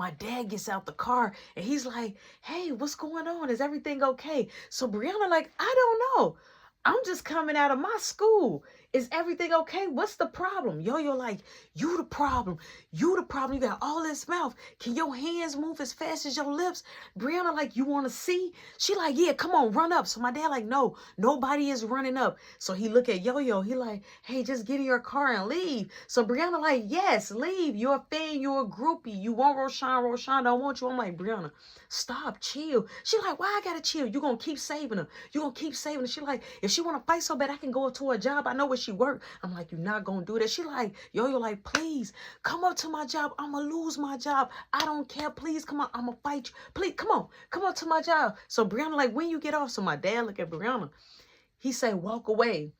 my dad gets out the car and he's like, hey, what's going on? Is everything okay? So Brianna like, I don't know. I'm just coming out of my school. Is everything okay? What's the problem? Yo-Yo like, you the problem. You the problem. You got all this mouth. Can your hands move as fast as your lips? Brianna like, you want to see? She like, yeah, come on, run up. So my dad like, no, nobody is running up. So he look at Yo-Yo. He like, hey, just get in your car and leave. So Brianna like, yes, leave. You're a fan. You're a groupie. You want Roshan. Roshan don't want you. I'm like, Brianna, stop, chill. She like, why I gotta chill? You gonna keep saving her. You gonna keep saving her. She like, if she want to fight so bad, I can go to a job. I know where she work. I'm like, you're not going to do that. She like, Yo-Yo like, please come up to my job. I'm going to lose my job. I don't care. Please come on. I'm going to fight you. Please come on. Come up to my job. So Brianna like, when you get off? So my dad look at Brianna. He say, walk away.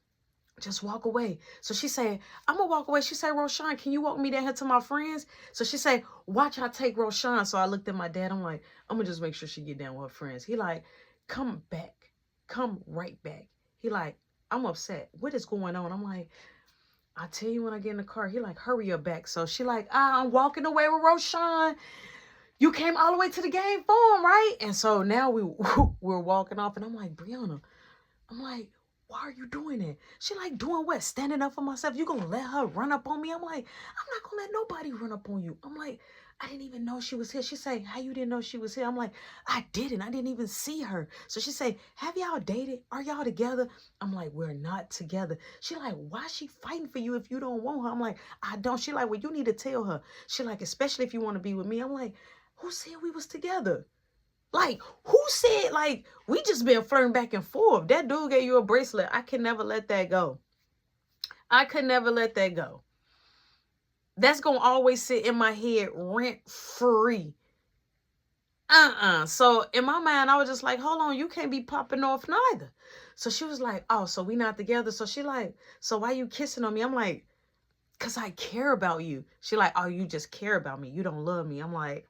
Just walk away. So she said, I'm going to walk away. She said, Roshan, can you walk me down here to my friends? So she said, watch I take Roshan. So I looked at my dad. I'm like, I'm going to just make sure she get down with her friends. He like, come back. Come right back. He like, I'm upset. What is going on? I'm like, I'll tell you when I get in the car. He like, hurry up back. So she like, I'm walking away with Roshan. You came all the way to the game for him, right? And so now we're walking off. And I'm like, Brianna, I'm like, why are you doing that? She like, doing what? Standing up for myself? You gonna let her run up on me? I'm like, I'm not gonna let nobody run up on you. I'm like, I didn't even know she was here. She say, how you didn't know she was here? I'm like, I didn't. I didn't even see her. So she say, have y'all dated? Are y'all together? I'm like, we're not together. She like, why is she fighting for you if you don't want her? I'm like, I don't. She like, well, you need to tell her. She like, especially if you want to be with me. I'm like, who said we was together? Like, who said, like, we just been flirting back and forth. That dude gave you a bracelet. I can never let that go. I could never let that go. That's going to always sit in my head rent free. So in my mind, I was just like, hold on, you can't be popping off neither. So she was like, oh, so we not together. So she like, so why you kissing on me? I'm like, because I care about you. She like, oh, you just care about me. You don't love me. I'm like,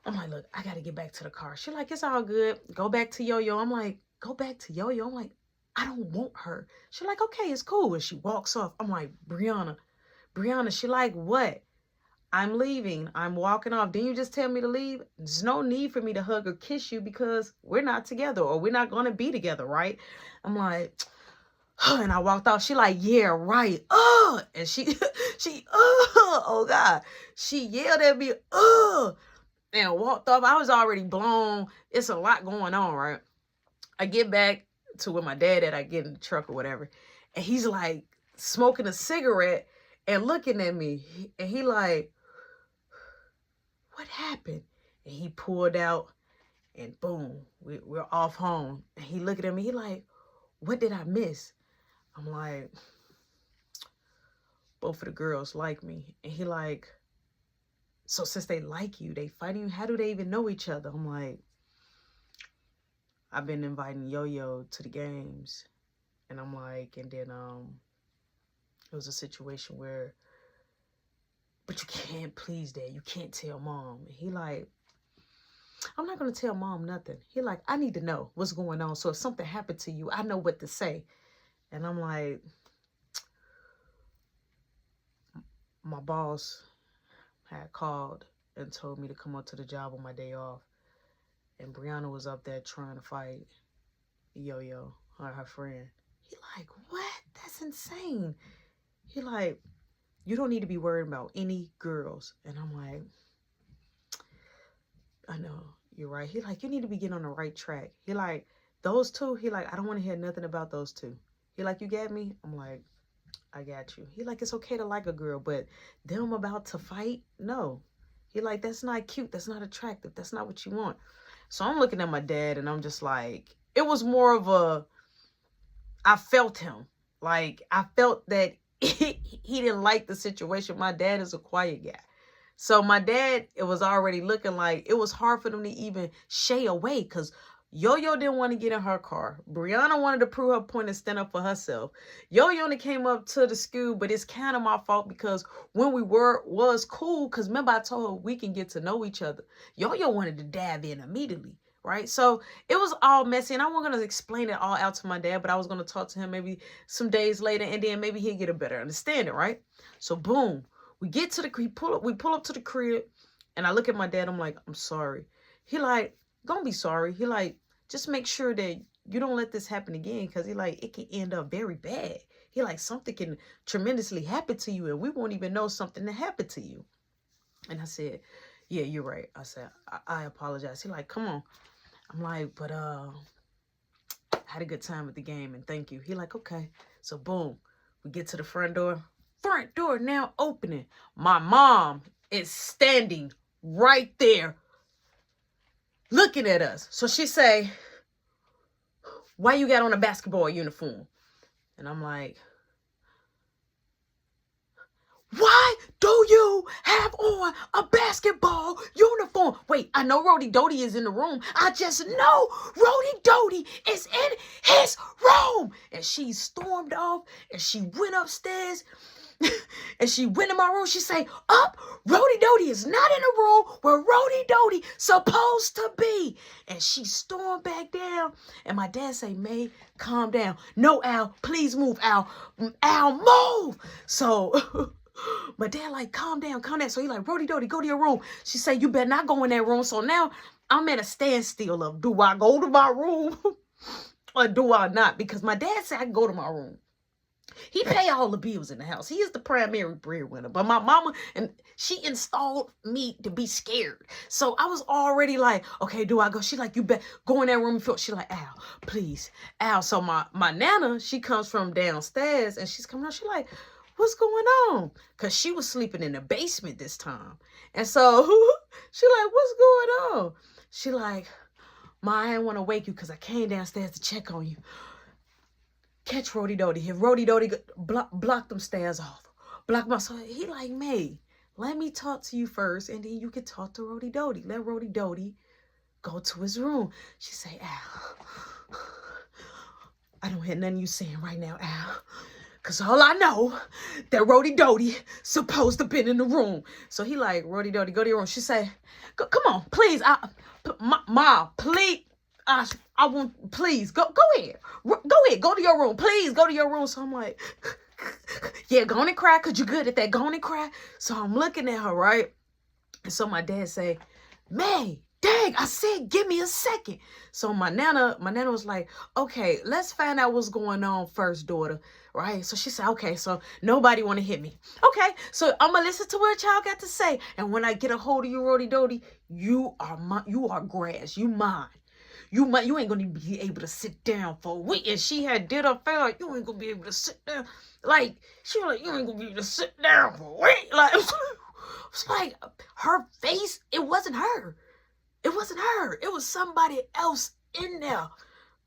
look, I got to get back to the car. She like, it's all good. Go back to Yo-Yo. I'm like, go back to Yo-Yo. I'm like, I don't want her. She like, okay, it's cool. And she walks off. I'm like, Brianna. She like, what? I'm leaving. I'm walking off. Didn't you just tell me to leave? There's no need for me to hug or kiss you because we're not together or we're not going to be together, right? I'm like, and I walked off. She like, yeah, right. And oh God. She yelled at me, and walked off. I was already blown. It's a lot going on, right? I get back to where my dad at. I get in the truck or whatever. And he's like smoking a cigarette and looking at me. And he like, what happened? And he pulled out and boom, we're off home. And he looking at me. He like, what did I miss? I'm like, both of the girls like me. And he like, so since they like you, they fighting you, how do they even know each other? I'm like, I've been inviting Yo-Yo to the games. And I'm like, and then it was a situation where, but you can't please dad. You can't tell mom. And he like, I'm not going to tell mom nothing. He like, I need to know what's going on. So if something happened to you, I know what to say. And I'm like, my boss had called and told me to come up to the job on my day off. And Brianna was up there trying to fight Yo-Yo, her friend. He like, what? That's insane. He like, you don't need to be worried about any girls. And I'm like, I know, you're right. He like, you need to be getting on the right track. He like, those two, he like, I don't want to hear nothing about those two. He like, you got me? I'm like, I got you. He like, it's okay to like a girl, but them about to fight? No. He like, that's not cute. That's not attractive. That's not what you want. So I'm looking at my dad and I'm just like, it was more of a, I felt him. Like, I felt that he didn't like the situation. My dad is a quiet guy. So my dad, it was already looking like it was hard for them to even shay away because Yo-Yo didn't want to get in her car. Brianna wanted to prove her point and stand up for herself. Yo-Yo only came up to the school, but it's kind of my fault because when we was cool, because remember I told her we can get to know each other. Yo-Yo wanted to dab in immediately, right? So it was all messy, and I wasn't going to explain it all out to my dad, but I was going to talk to him maybe some days later, and then maybe he'd get a better understanding, right? So boom, we get to the, we pull up to the crib, And I look at my dad, I'm like, I'm sorry. He like, don't be sorry. He like, just make sure that you don't let this happen again, because he like, it can end up very bad. He like, something can tremendously happen to you and we won't even know something that happened to you. And I said, yeah, you're right. I said, I apologize. He like, come on. I'm like, but I had a good time at the game and thank you. He like, okay. So boom, we get to the front door. Front door now opening. My mom is standing right there looking at us. So she say, why you got on a basketball uniform? And I'm like, why do you have on a basketball uniform? Wait, I know Rody Doty is in the room. I just know Rody Doty is in his room. And she stormed off and she went upstairs and she went in my room. She say, up, Rody Doty is not in the room where Rody Doty supposed to be. And she stormed back down. And my dad say, May, calm down. No, Al, please move, Al. Al, move. So my dad like, calm down, calm down. So he like, Rody Doty, go to your room. She say, you better not go in that room. So now I'm at a standstill of, do I go to my room or do I not? Because my dad said I can go to my room. He pay all the bills in the house. He is the primary breadwinner. But my mama, and she installed me to be scared. So I was already like, okay, do I go? She like, you better go in that room and feel. She like, Al, please. Al. So my nana, she comes from downstairs and she's coming out. She like, what's going on? Because she was sleeping in the basement this time. And so she like, what's going on? She like, Ma, I didn't want to wake you because I came downstairs to check on you. Catch Rody Doty. If Rody Doty block them stairs off. Block my... So he like, May, let me talk to you first and then you can talk to Rody Doty. Let Rody Doty go to his room. She say, Al, I don't hear nothing you saying right now, Al. Because all I know, that Rody Doty supposed to been in the room. So he like, Rody Doty, go to your room. She say, come on, please. Ma, please. I want, please, go ahead. Go ahead, go to your room. Please, go to your room. So I'm like, yeah, go on and cry, because you're good at that. Go on and cry. So I'm looking at her, right? And so my dad say, May, dang, I said, give me a second. So my nana was like, okay, let's find out what's going on first, daughter. Right? So she said, okay, so nobody want to hit me. Okay, so I'm going to listen to what y'all got to say. And when I get a hold of you, Rody Doty, you are grass. You mine. You ain't gonna be able to sit down for a week. And she had did her fair, like, you ain't gonna be able to sit down. Like, she was like, you ain't gonna be able to sit down for a week. Like, it's like her face, it wasn't her. It wasn't her. It was somebody else in there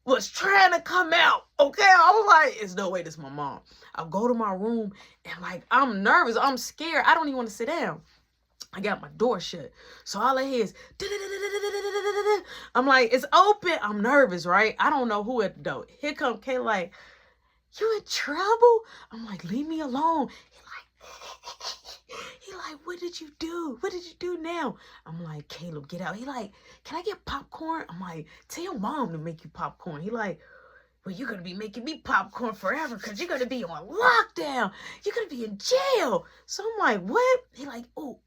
was trying to come out. Okay, I was like, there's no way this is my mom. I'll go to my room and like, I'm nervous. I'm scared. I don't even want to sit down. I got my door shut. So all I hear is, I'm like, it's open. I'm nervous, right? I don't know who at the door. Here come Kayla like, you in trouble? I'm like, leave me alone. He like, what did you do? What did you do now? I'm like, Caleb, get out. He like, can I get popcorn? I'm like, tell your mom to make you popcorn. He like, well, you're going to be making me popcorn forever because you're going to be on lockdown. You're going to be in jail. So I'm like, what? He like, oh,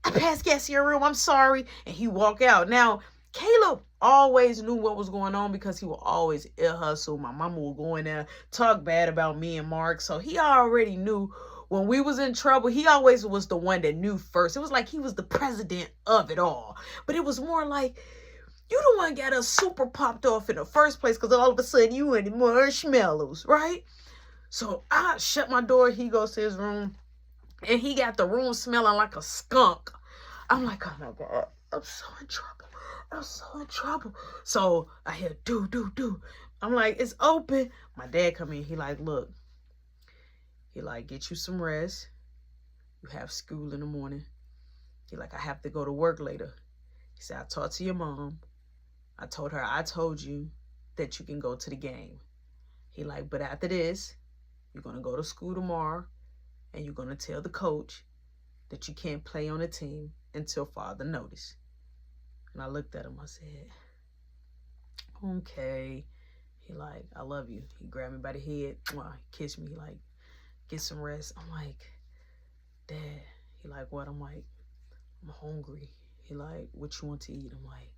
I passed gas in your room. I'm sorry. And he walk out. Now, Caleb always knew what was going on because he would always ear hustle. My mama would go in there, talk bad about me and Mark. So he already knew when we was in trouble. He always was the one that knew first. It was like he was the president of it all. But it was more like, you the one got us super popped off in the first place because all of a sudden you in marshmallows, right? So I shut my door. He goes to his room and he got the room smelling like a skunk. I'm like, oh my God, I'm so in trouble. I'm so in trouble. So I hear do. I'm like, it's open. My dad come in. He like, look. He like, get you some rest. You have school in the morning. He like, I have to go to work later. He said, I talked to your mom. I told her, I told you that you can go to the game. He like, but after this, you're going to go to school tomorrow and you're going to tell the coach that you can't play on the team until father notice. And I looked at him. I said, okay. He like, I love you. He grabbed me by the head. He kissed me. He like, get some rest. I'm like, Dad. He like, what? I'm like, I'm hungry. He like, what you want to eat? I'm like,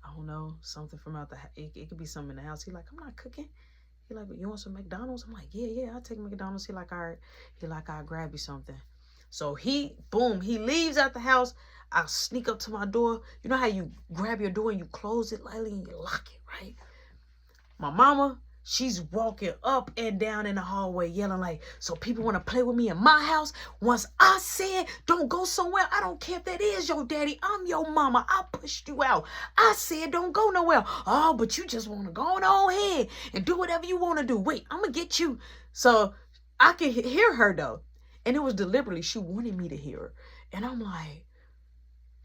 I don't know, something from out the house. It could be something in the house. He like, I'm not cooking. He like, you want some McDonald's? I'm like, yeah, I'll take McDonald's. He like, all right. He like, I'll grab you something. So he leaves out the house. I sneak up to my door. You know how you grab your door and you close it lightly and you lock it, right? My mama, she's walking up and down in the hallway yelling like, so people want to play with me in my house? Once I said, don't go somewhere, I don't care if that is your daddy. I'm your mama. I pushed you out. I said, don't go nowhere. Oh, but you just want to go on ahead and do whatever you want to do. Wait, I'm going to get you. So I can hear her though. And it was deliberately, she wanted me to hear her. And I'm like,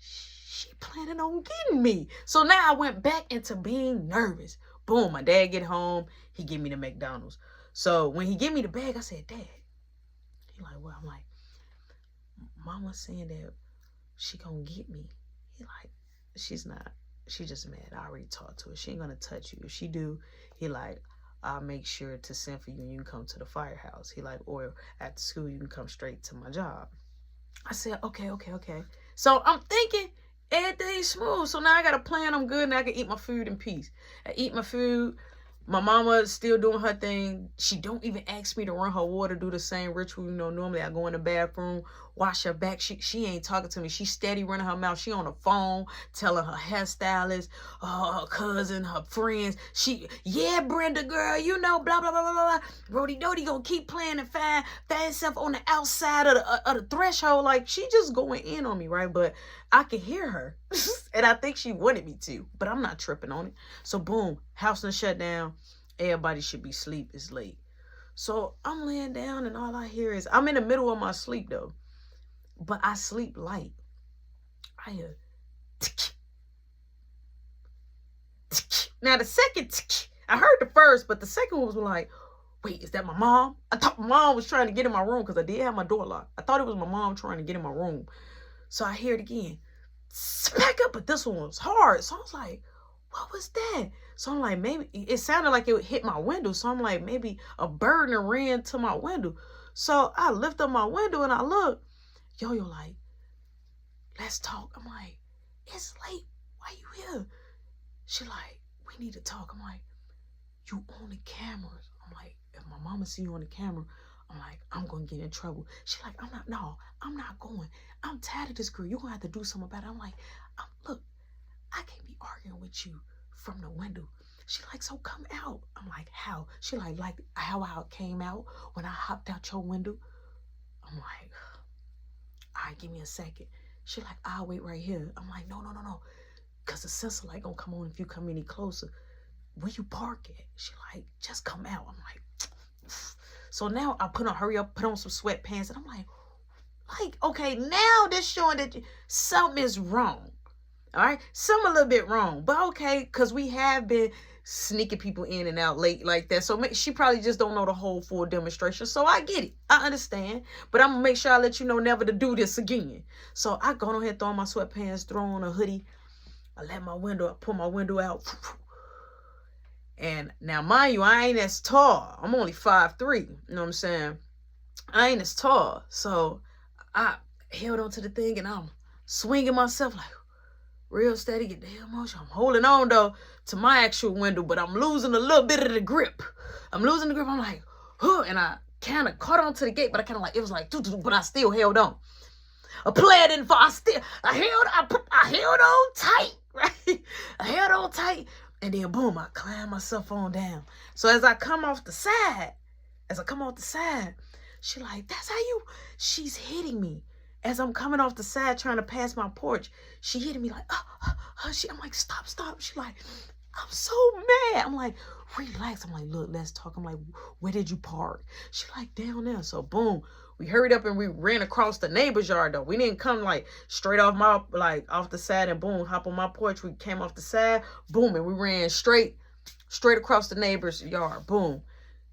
she planning on getting me. So now I went back into being nervous. Boom, my dad get home. He give me the McDonald's. So when he give me the bag, I said, Dad. He like, well, I'm like, Mama saying that she gonna get me. He like, she's not. She just mad. I already talked to her. She ain't gonna touch you. If she do, he like, I'll make sure to send for you and you can come to the firehouse. He like, or after school, you can come straight to my job. I said, okay. So I'm thinking everything's smooth. So now I got a plan. I'm good and I can eat my food in peace. I eat my food. My mama still doing her thing. She don't even ask me to run her water, do the same ritual. You know, normally I go in the bathroom, wash her back. She ain't talking to me. She steady running her mouth. She on the phone telling her hairstylist, her cousin, her friends. Yeah, Brenda girl, you know, blah, blah, blah, blah, blah. Brody Doty gonna keep playing and find herself on the outside of the threshold. Like, she just going in on me, right? But I can hear her. And I think she wanted me to, but I'm not tripping on it. So boom, house done shut down. Everybody should be asleep. It's late. So I'm laying down and all I hear is, I'm in the middle of my sleep though, but I sleep light. I hear now the second, I heard the first, but the second one was like, wait, is that my mom? I thought my mom was trying to get in my room because I did have my door locked. I thought it was my mom trying to get in my room. So I hear it again. Smack up, but this one was hard. So I was like, what was that? So I'm like, maybe it sounded like it would hit my window. So I'm like, maybe a bird ran to my window. So I lift up my window and I look. Yo-Yo like, let's talk. I'm like, it's late. Why you here? She like, we need to talk. I'm like, you on the cameras. I'm like, if my mama see you on the camera, I'm like, I'm going to get in trouble. She like, I'm not going. I'm tired of this girl. You're going to have to do something about it. I'm like, look, I can't be arguing with you from the window. She like, so come out. I'm like, how? She like how I came out when I hopped out your window. I'm like, all right, give me a second. She like, I'll wait right here. I'm like, no. Because the sensor light going to come on if you come any closer. Where you park at? She like, just come out. I'm like, so now I hurry up, put on some sweatpants, and I'm like, okay, now this showing that something is wrong. All right, something a little bit wrong, but okay, because we have been sneaking people in and out late like that. So she probably just don't know the whole full demonstration. So I get it, I understand, but I'm gonna make sure I let you know never to do this again. So I go ahead, throw on my sweatpants, throw on a hoodie. I pull my window out. And now, mind you, I ain't as tall. I'm only 5'3". You know what I'm saying? I ain't as tall. So I held onto the thing and I'm swinging myself like real steady, get the hell motion. I'm holding on though to my actual window, but I'm losing a little bit of the grip. I'm like, huh, and I kind of caught onto the gate, but I kind of like, it was like, but I still held on. A player didn't fall. I held on tight, right? I held on tight. And then boom, I climb myself on down. So as I come off the side, she like, that's how she's hitting me. As I'm coming off the side trying to pass my porch, she hitting me like, I'm like, stop. She like, I'm so mad. I'm like, relax. I'm like, look, let's talk. I'm like, where did you park? She like, down there. So boom, we hurried up and we ran across the neighbor's yard though. We didn't come like straight off off the side and boom, hop on my porch. We came off the side, boom, and we ran straight across the neighbor's yard. Boom,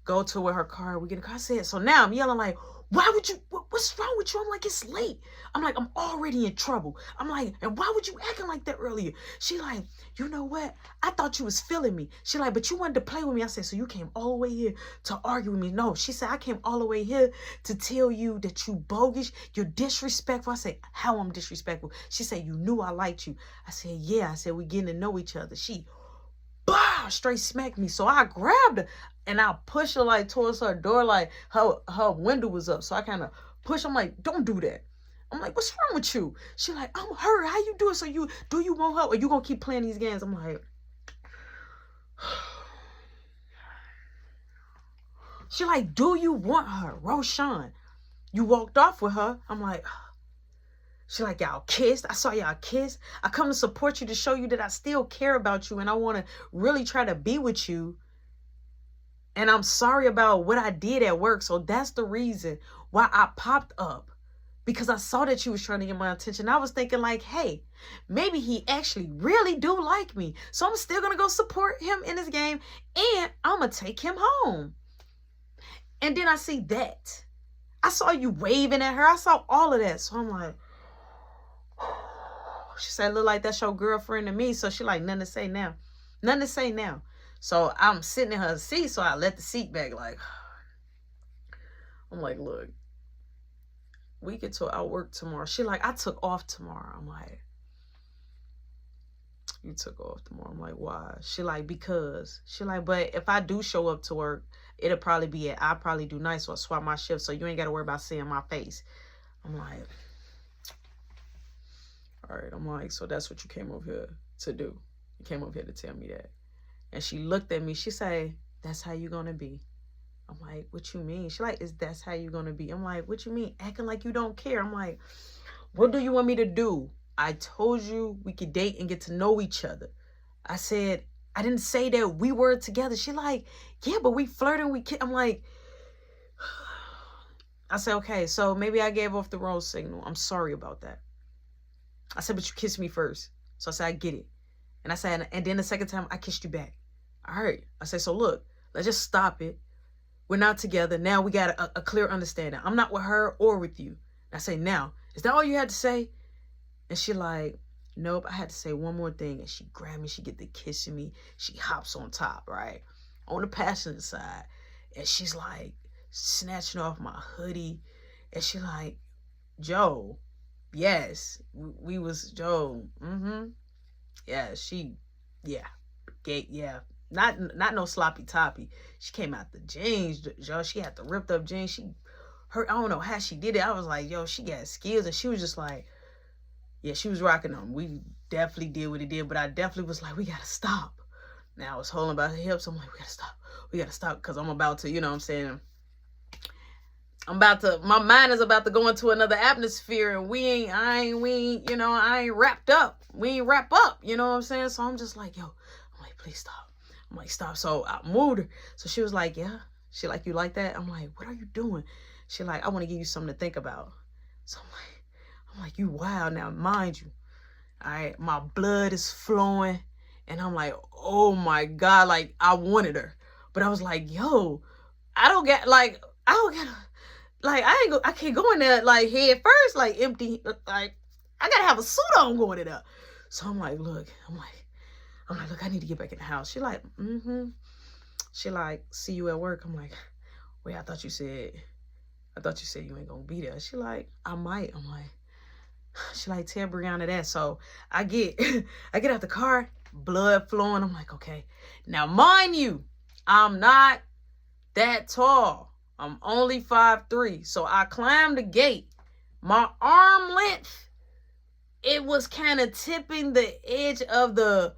go to where her car, we get a car. I said, so now I'm yelling like, Why would you, what's wrong with you? I'm like, it's late. I'm like, I'm already in trouble. I'm like, and why would you acting like that earlier? She like, you know what? I thought you was feeling me. She like, but you wanted to play with me. I said, so you came all the way here to argue with me? No, she said, I came all the way here to tell you that you bogus, you're disrespectful. I said, how I'm disrespectful? She said, you knew I liked you. I said, yeah. I said, we getting to know each other. She, bah, straight smacked me. So I grabbed her and I pushed her like towards her door, like her window was up. So I kind of pushed. I'm like, don't do that. I'm like, what's wrong with you? She like, I'm hurt. How you do it? So you want her, or you gonna keep playing these games? I'm like, she like, do you want her, Roshan? You walked off with her. I'm like, she like, y'all kissed. I saw y'all kiss. I come to support you, to show you that I still care about you and I want to really try to be with you. And I'm sorry about what I did at work. So that's the reason why I popped up, because I saw that you was trying to get my attention. I was thinking like, hey, maybe he actually really do like me. So I'm still going to go support him in this game and I'm going to take him home. And then I see that. I saw you waving at her. I saw all of that. So I'm like, she said, look like that's your girlfriend to me. So she like, nothing to say now. Nothing to say now. So I'm sitting in her seat. So I let the seat back. Like, I'm like, look, we get to our work tomorrow. She like, I took off tomorrow. I'm like, you took off tomorrow. I'm like, why? She like, because. She like, but if I do show up to work, it'll probably be I'll probably do nice, so I swap my shift, so you ain't got to worry about seeing my face. I'm like, all right. I'm like, so that's what you came over here to do. You came over here to tell me that. And she looked at me. She said, that's how you gonna be. I'm like, what you mean? She like, that's how you gonna be. I'm like, what you mean? Acting like you don't care. I'm like, what do you want me to do? I told you we could date and get to know each other. I said, I didn't say that we were together. She like, yeah, but we flirting, we I'm like, I said, okay, so maybe I gave off the wrong signal. I'm sorry about that. I said, but you kissed me first. So I said, I get it. And I said, and then the second time I kissed you back. All right. I said, so look, let's just stop it. We're not together. Now we got a clear understanding. I'm not with her or with you. And I say, now, is that all you had to say? And she like, nope, I had to say one more thing. And she grabbed me. She get to kissing me. She hops on top, right? On the passenger side. And she's like snatching off my hoodie. And she like, Joe, yes, we was Joe. Yeah, she, yeah, yeah. Not no sloppy toppy. She came out the jeans, Joe. She had the ripped up jeans. I don't know how she did it. I was like, yo, she got skills. And she was just like, yeah, she was rocking them. We definitely did what it did, but I definitely was like, we gotta stop. Now I was holding by her hips. I'm like, we gotta stop. We gotta stop, because I'm about to, you know what I'm saying? My mind is about to go into another atmosphere, and I ain't wrapped up. We ain't wrap up, you know what I'm saying? So I'm just like, yo, I'm like, please stop. I'm like, stop. So I moved her. So she was like, yeah. She like, you like that? I'm like, what are you doing? She like, I want to give you something to think about. So I'm like, you wild now, mind you. All right, my blood is flowing. And I'm like, oh my God, like I wanted her. But I was like, yo, I can't go in there like head first, like empty, like I gotta have a suit on going in there. So I'm like, look, I need to get back in the house. She like, She like, see you at work. I'm like, wait, I thought you said you ain't gonna be there. She like, I might. I'm like, she like, tell Brianna that. So I get out the car, blood flowing. I'm like, okay. Now, mind you, I'm not that tall. I'm only 5'3". So I climbed the gate. My arm length, it was kind of tipping the edge of the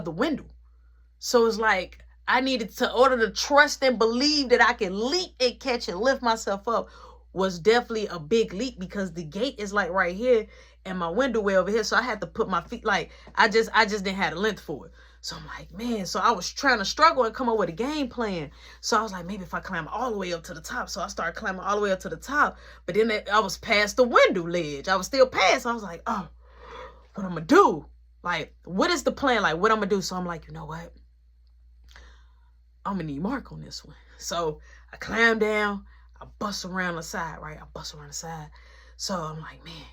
window. So it's like I needed to, in order to trust and believe that I could leap and catch and lift myself up, was definitely a big leap, because the gate is like right here and my window way over here. So I had to put my feet, like I just didn't have the length for it. So I'm like, man, so I was trying to struggle and come up with a game plan. So I was like, maybe if I climb all the way up to the top. So I started climbing all the way up to the top, but then I was past the window ledge. I was still past. So I was like, oh, what I'm gonna do? Like, what is the plan? Like, what I'm gonna do? So I'm like, you know what? I'm gonna need Mark on this one. So I climb down. I bust around the side, right? I bust around the side. So I'm like, man,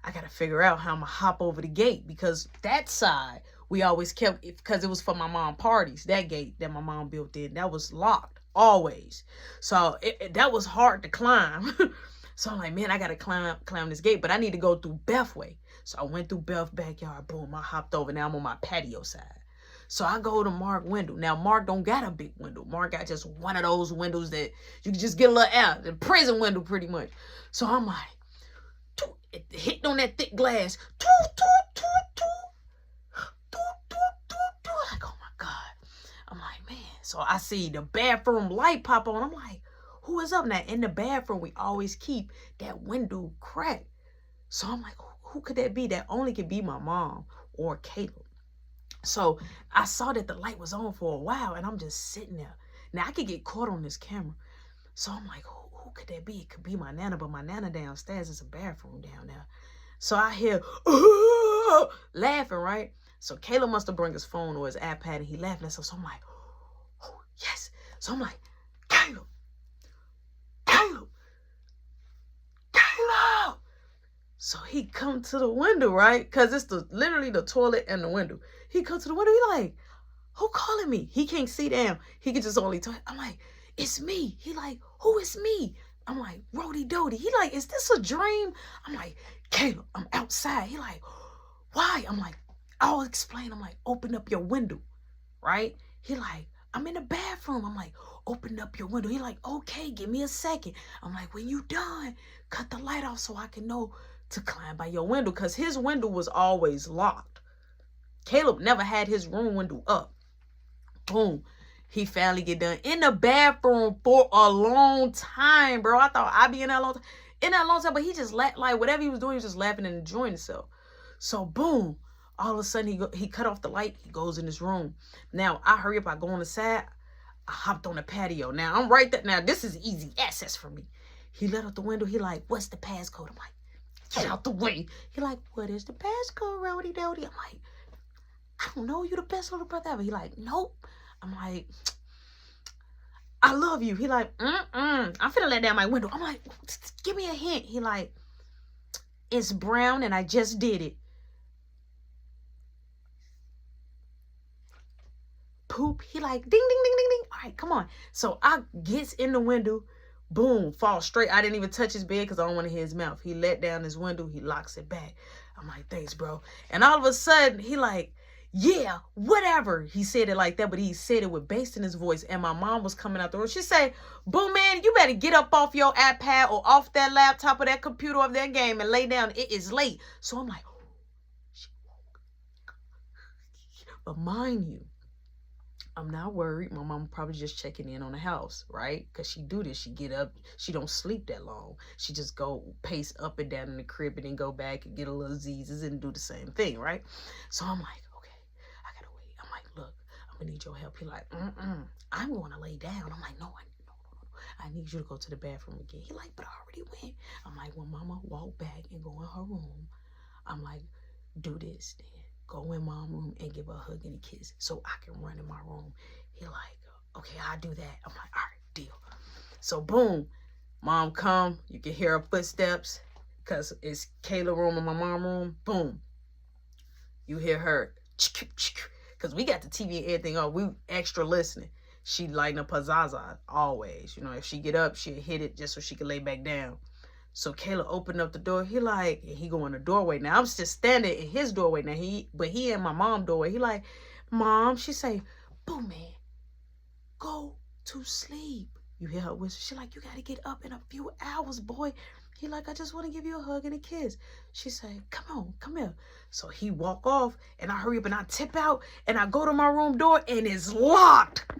I got to figure out how I'm going to hop over the gate, because that side we always kept, because it was for my mom parties. That gate that my mom built in, that was locked always. So that was hard to climb. So I'm like, man, I got to climb this gate, but I need to go through Beth way. So I went through Beth's backyard. Boom, I hopped over. Now I'm on my patio side. So I go to Mark window. Now, Mark don't got a big window. Mark got just one of those windows that you can just get a little air. The prison window, pretty much. So I'm like, hitting on that thick glass. Like, oh my God. I'm like, man. So I see the bathroom light pop on. I'm like, who is up now? In the bathroom, we always keep that window cracked. So I'm like, who could that be? That only could be my mom or Caleb. So I saw that the light was on for a while, and I'm just sitting there. Now, I could get caught on this camera. So I'm like, who could that be? It could be my Nana, but my Nana downstairs is a bathroom down there. So I hear laughing, right? So Caleb must have brought his phone or his iPad, and he laughing. So I'm like, oh, yes. So I'm like, Caleb. So he come to the window, right? Because it's literally the toilet and the window. He come to the window. He like, who calling me? He can't see down. He can just only talk. I'm like, it's me. He like, who is me? I'm like, Rody Dody. He like, is this a dream? I'm like, Caleb, I'm outside. He like, why? I'm like, I'll explain. I'm like, open up your window, right? He like, I'm in the bathroom. I'm like, open up your window. He like, okay, give me a second. I'm like, when you done, cut the light off so I can know to climb by your window, because his window was always locked. Caleb never had his room window up. Boom. He finally get done in the bathroom for a long time, bro. I thought I'd be in that long time. But he just like whatever he was doing, he was just laughing and enjoying himself. So boom, all of a sudden he cut off the light. He goes in his room. Now I hurry up. I go on the side. I hopped on the patio. Now I'm right there. Now this is easy access for me. He let out the window. He like, what's the passcode? I'm like, get out the way. He like, what is the passcode, Rody Dody? I'm like, I don't know. You the best little brother ever. He like, nope. I'm like, I love you. He like, I'm finna let down my window. I'm like, give me a hint. He like, it's brown and I just did it. Poop. He like, ding, ding, ding, ding, ding. All right, come on. So I gets in the window. Boom, fall straight. I didn't even touch his bed because I don't want to hear his mouth. He let down his window. He locks it back. I'm like, thanks, bro. And all of a sudden, he like, yeah, whatever. He said it like that, but he said it with bass in his voice. And my mom was coming out the room. She said, boom, man, you better get up off your iPad or off that laptop or that computer of that game and lay down. It is late. So I'm like, oh, she woke. But mind you, I'm not worried. My mom probably just checking in on the house, right? Because she do this. She get up. She don't sleep that long. She just go pace up and down in the crib and then go back and get a little Z's and do the same thing, right? So I'm like, okay, I got to wait. I'm like, look, I'm going to need your help. He like, I'm going to lay down. I'm like, no. I need you to go to the bathroom again. He like, but I already went. I'm like, when mama walk back and go in her room, I'm like, do this then. Go in mom's room and give her a hug and a kiss so I can run in my room. He like, okay, I'll do that. I'm like, all right, deal. So boom, mom come. You can hear her footsteps because it's Kayla's room and my mom's room. Boom. You hear her because we got the TV and everything on. We extra listening. She lighting up her Zaza always. You know, if she get up, she'll hit it just so she can lay back down. So Kayla opened up the door. He like, and he go in the doorway. Now I'm just standing in his doorway. Now he in my mom's doorway. He like, Mom, she say, boo man, go to sleep. You hear her whisper. She like, you got to get up in a few hours, boy. He like, I just want to give you a hug and a kiss. She say, come on, come here. So he walk off and I hurry up and I tip out and I go to my room door and it's locked.